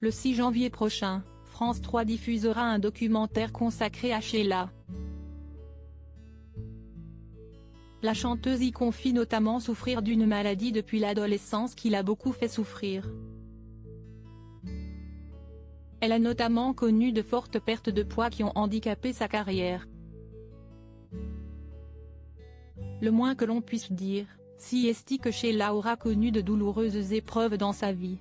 Le 6 janvier prochain, France 3 diffusera un documentaire consacré à Sheila. La chanteuse y confie notamment souffrir d'une maladie depuis l'adolescence qui l'a beaucoup fait souffrir. Elle a notamment connu de fortes pertes de poids qui ont handicapé sa carrière. Le moins que l'on puisse dire, si est que Sheila aura connu de douloureuses épreuves dans sa vie.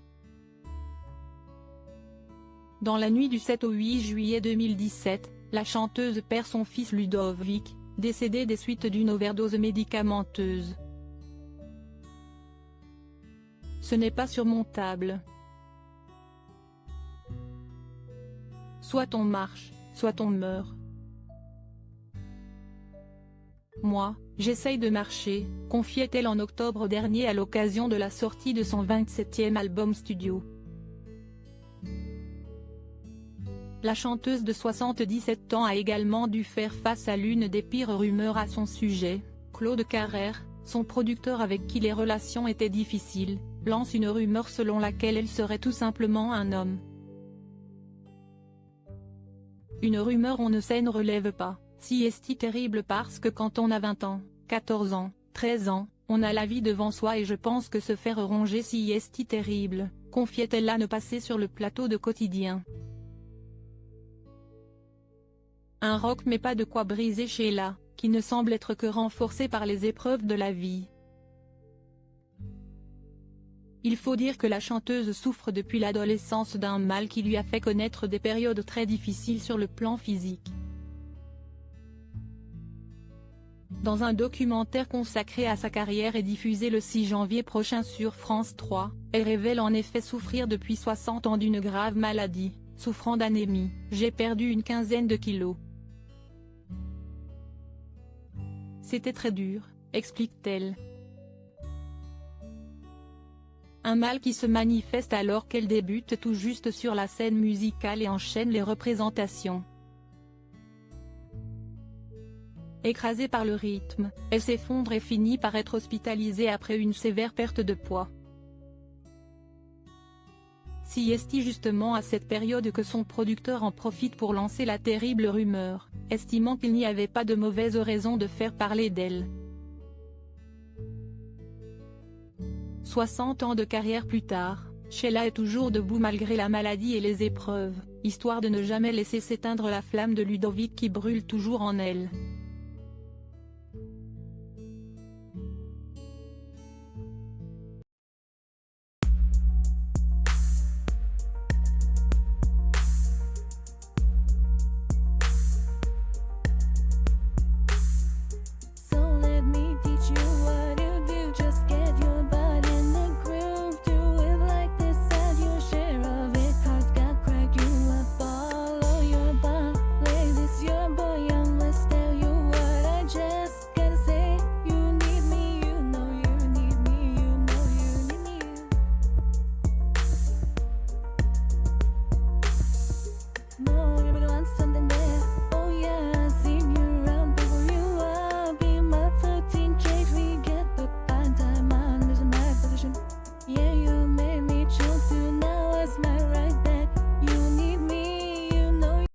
Dans la nuit du 7 au 8 juillet 2017, la chanteuse perd son fils Ludovic, décédé des suites d'une overdose médicamenteuse. Ce n'est pas surmontable. Soit on marche, soit on meurt. Moi, j'essaye de marcher, confiait-elle en octobre dernier à l'occasion de la sortie de son 27e album studio. La chanteuse de 77 ans a également dû faire face à l'une des pires rumeurs à son sujet. Claude Carrère, son producteur avec qui les relations étaient difficiles, lance une rumeur selon laquelle elle serait tout simplement un homme. Une rumeur on ne sait ne relève pas, si est terrible parce que quand on a 20 ans, 14 ans, 13 ans, on a la vie devant soi et je pense que se faire ronger si est terrible, confiait-elle à ne passer sur le plateau de Quotidien. Un roc mais pas de quoi briser Sheila, qui ne semble être que renforcée par les épreuves de la vie. Il faut dire que la chanteuse souffre depuis l'adolescence d'un mal qui lui a fait connaître des périodes très difficiles sur le plan physique. Dans un documentaire consacré à sa carrière et diffusé le 6 janvier prochain sur France 3, elle révèle en effet souffrir depuis 60 ans d'une grave maladie, souffrant d'anémie. J'ai perdu une quinzaine de kilos. C'était très dur, explique-t-elle. Un mal qui se manifeste alors qu'elle débute tout juste sur la scène musicale et enchaîne les représentations. Écrasée par le rythme, elle s'effondre et finit par être hospitalisée après une sévère perte de poids. Si est justement à cette période que son producteur en profite pour lancer la terrible rumeur, estimant qu'il n'y avait pas de mauvaise raison de faire parler d'elle. 60 ans de carrière plus tard, Sheila est toujours debout malgré la maladie et les épreuves, histoire de ne jamais laisser s'éteindre la flamme de Ludovic qui brûle toujours en elle.